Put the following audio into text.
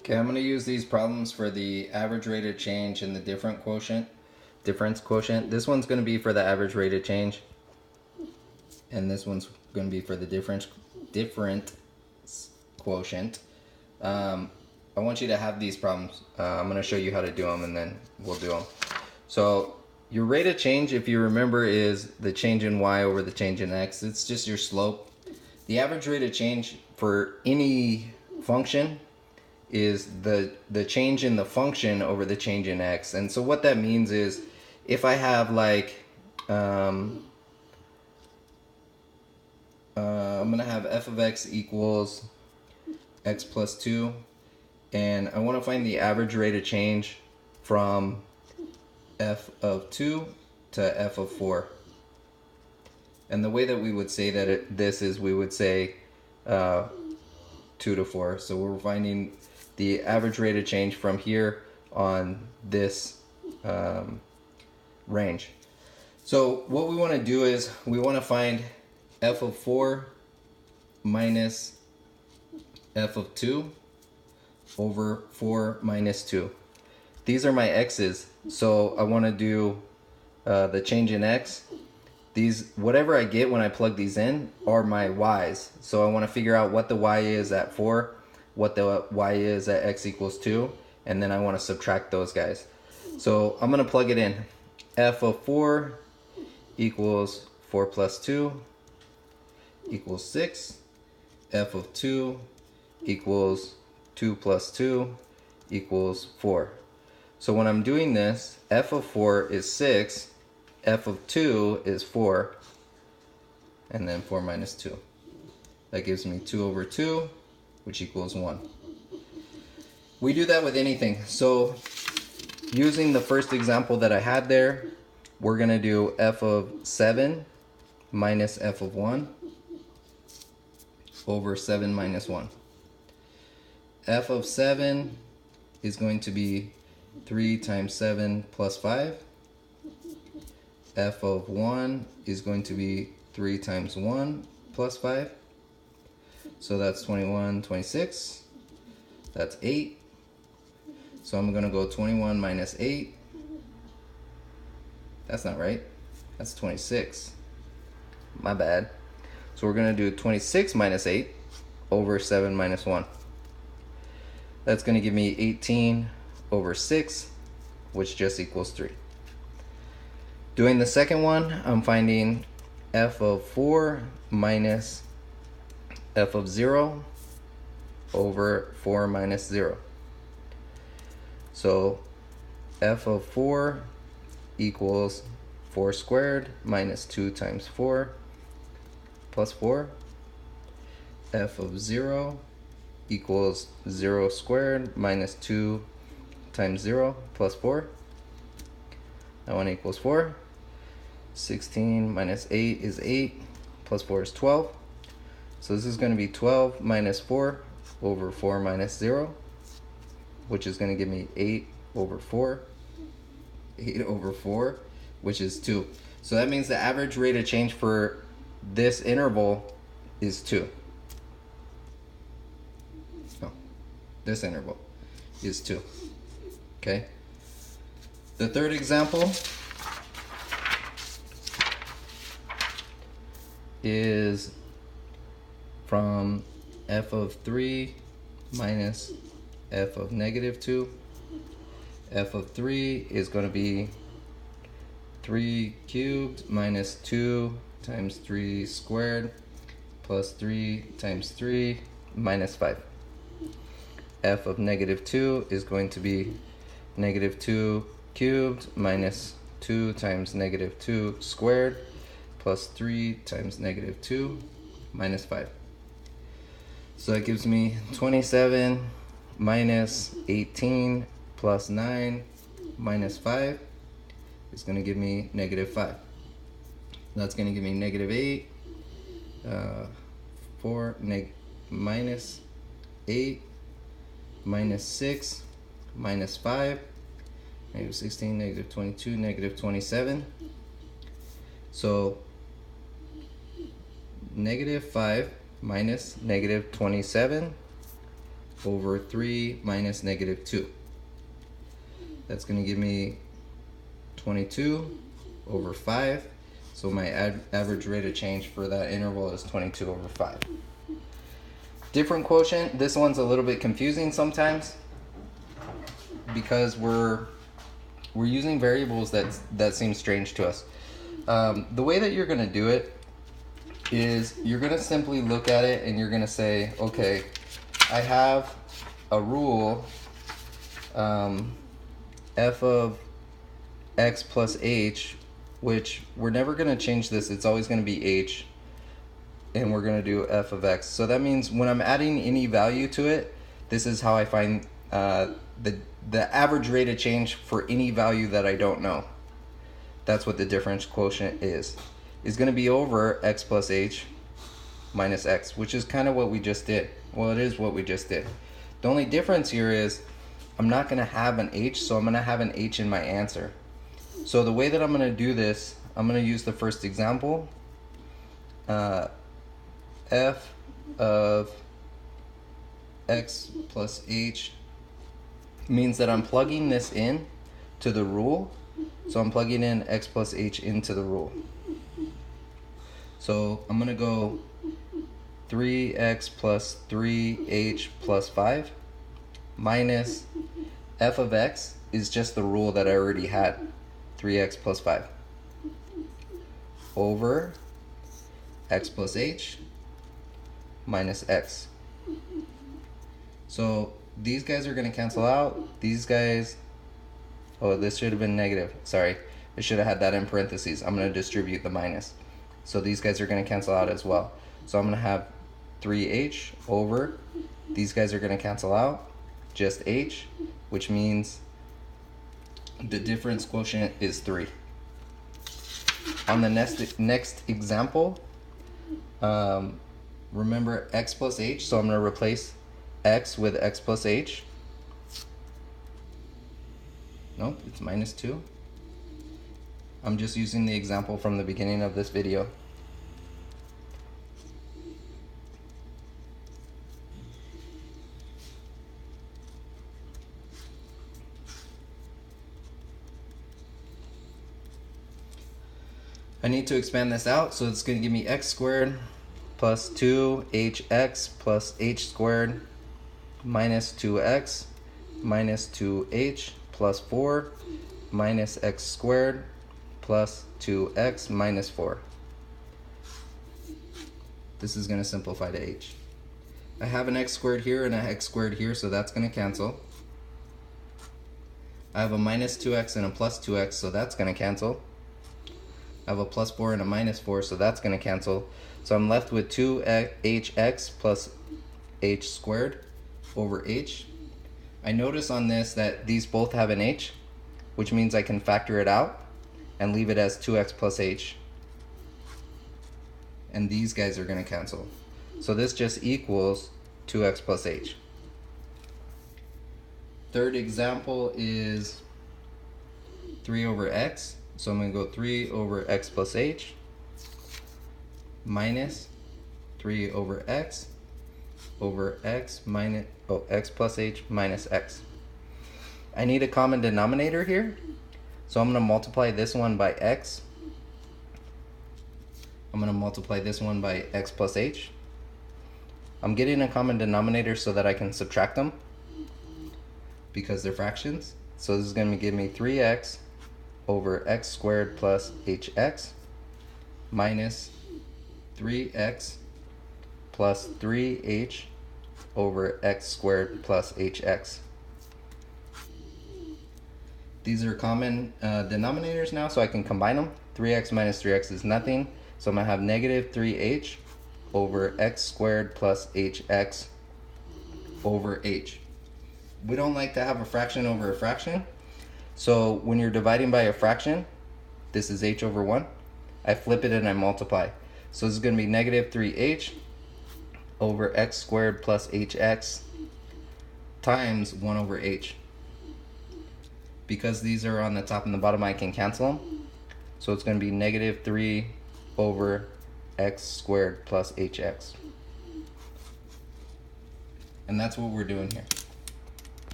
Okay, I'm going to use these problems for the average rate of change and the difference quotient. This one's going to be for the average rate of change, and this one's going to be for the different quotient. I want you to have these problems. I'm going to show you how to do them, and then we'll do them. So your rate of change, if you remember, is the change in y over the change in x. It's just your slope. The average rate of change for any function is the change in the function over the change in x. And so what that means is if I have like I'm gonna have f of x equals x plus 2, and I want to find the average rate of change from f of 2 to f of 4. And the way that we would say that this is we would say 2 to 4. So we're finding the average rate of change from here on this range. So what we want to do is we want to find f of 4 minus f of 2 over 4 minus 2. These are my x's, so I want to do the change in x. These, whatever I get when I plug these in, are my y's. So I want to figure out what the y is at 4, what the y is at x equals 2, and then I want to subtract those guys. So I'm going to plug it in. F of 4 equals 4 plus 2 equals 6. F of 2 equals 2 plus 2 equals 4. So when I'm doing this, f of 4 is 6, f of 2 is 4, and then 4 minus 2. That gives me 2 over 2, which equals 1. We do that with anything. So using the first example that I had there, we're going to do f of 7 minus f of 1 over 7 minus 1. F of 7 is going to be 3 times 7 plus 5. F of 1 is going to be 3 times 1 plus 5. So that's 21, 26. That's 8. So I'm going to go 21 minus 8. That's not right. That's 26. My bad. So we're going to do 26 minus 8 over 7 minus 1. That's going to give me 18 over 6, which just equals 3. Doing the second one, I'm finding f of 4 minus f of 0 over 4 minus 0. So f of 4 equals 4 squared minus 2 times 4 plus 4. F of 0 equals 0 squared minus 2 times 0 plus 4. That one equals 4. 16 minus 8 is 8, plus 4 is 12. So this is going to be 12 minus 4 over 4 minus 0, which is going to give me 8 over 4. 8 over 4, which is 2. So that means the average rate of change for this interval is 2. No, this interval is 2. Okay? The third example is from f of 3 minus f of negative 2. F of 3 is going to be 3 cubed minus 2 times 3 squared plus 3 times 3 minus 5. F of negative 2 is going to be negative 2 cubed minus 2 times negative 2 squared plus 3 times negative 2 minus 5. So that gives me 27 minus 18 plus 9 minus 5 is going to give me negative 5. That's going to give me negative 8, 4 minus 8 minus 6 minus 5, negative 16, negative 22, negative 27. So negative 5 minus negative 27 over 3 minus negative 2. That's going to give me 22 over 5. So my average rate of change for that interval is 22 over 5. Different quotient. This one's a little bit confusing sometimes because we're using variables that seem strange to us. The way that you're going to do it is you're going to simply look at it and you're going to say, okay, I have a rule, f of x plus h, which we're never going to change this. It's always going to be h, and we're going to do f of x. So that means when I'm adding any value to it, this is how I find the average rate of change for any value that I don't know. That's what the difference quotient is. It's going to be over x plus h minus x, which is kind of what we just did. Well, it is what we just did. The only difference here is I'm not going to have an h, so I'm going to have an h in my answer. So the way that I'm going to do this, I'm going to use the first example. F of x plus h means that I'm plugging this in to the rule. So I'm plugging in x plus h into the rule. So I'm going to go 3x plus 3h plus 5 minus f of x is just the rule that I already had, 3x plus 5, over x plus h minus x. So these guys are going to cancel out. These guys, oh, this should have been negative. Sorry, I should have had that in parentheses. I'm going to distribute the minus. So these guys are going to cancel out as well. So I'm going to have 3h over, these guys are going to cancel out, just h, which means the difference quotient is 3. On the next example, remember x plus h, so I'm going to replace x with x plus h. Nope, it's minus 2. I'm just using the example from the beginning of this video. I need to expand this out, so it's going to give me x squared plus 2hx plus h squared minus 2x minus 2h plus 4 minus x squared plus 2x minus 4. This is going to simplify to h. I have an x squared here and an x squared here, so that's going to cancel. I have a minus 2x and a plus 2x, so that's going to cancel. I have a plus 4 and a minus 4, so that's going to cancel. So I'm left with 2hx plus h squared over h. I notice on this that these both have an h, which means I can factor it out and leave it as 2x plus h. And these guys are going to cancel. So this just equals 2x plus h. Third example is 3 over x. So I'm going to go 3 over x plus h minus 3 over x over x minus, x plus h minus x. I need a common denominator here. So I'm going to multiply this one by x. I'm going to multiply this one by x plus h. I'm getting a common denominator so that I can subtract them because they're fractions. So this is going to give me 3x over x squared plus hx minus 3x plus 3h over x squared plus hx. These are common denominators now, so I can combine them. 3x minus 3x is nothing, so I'm going to have negative 3h over x squared plus hx over h. We don't like to have a fraction over a fraction. So when you're dividing by a fraction, this is h over 1. I flip it and I multiply. So this is going to be negative 3h over x squared plus hx times 1 over h. Because these are on the top and the bottom, I can cancel them. So it's going to be negative 3 over x squared plus hx. And that's what we're doing here.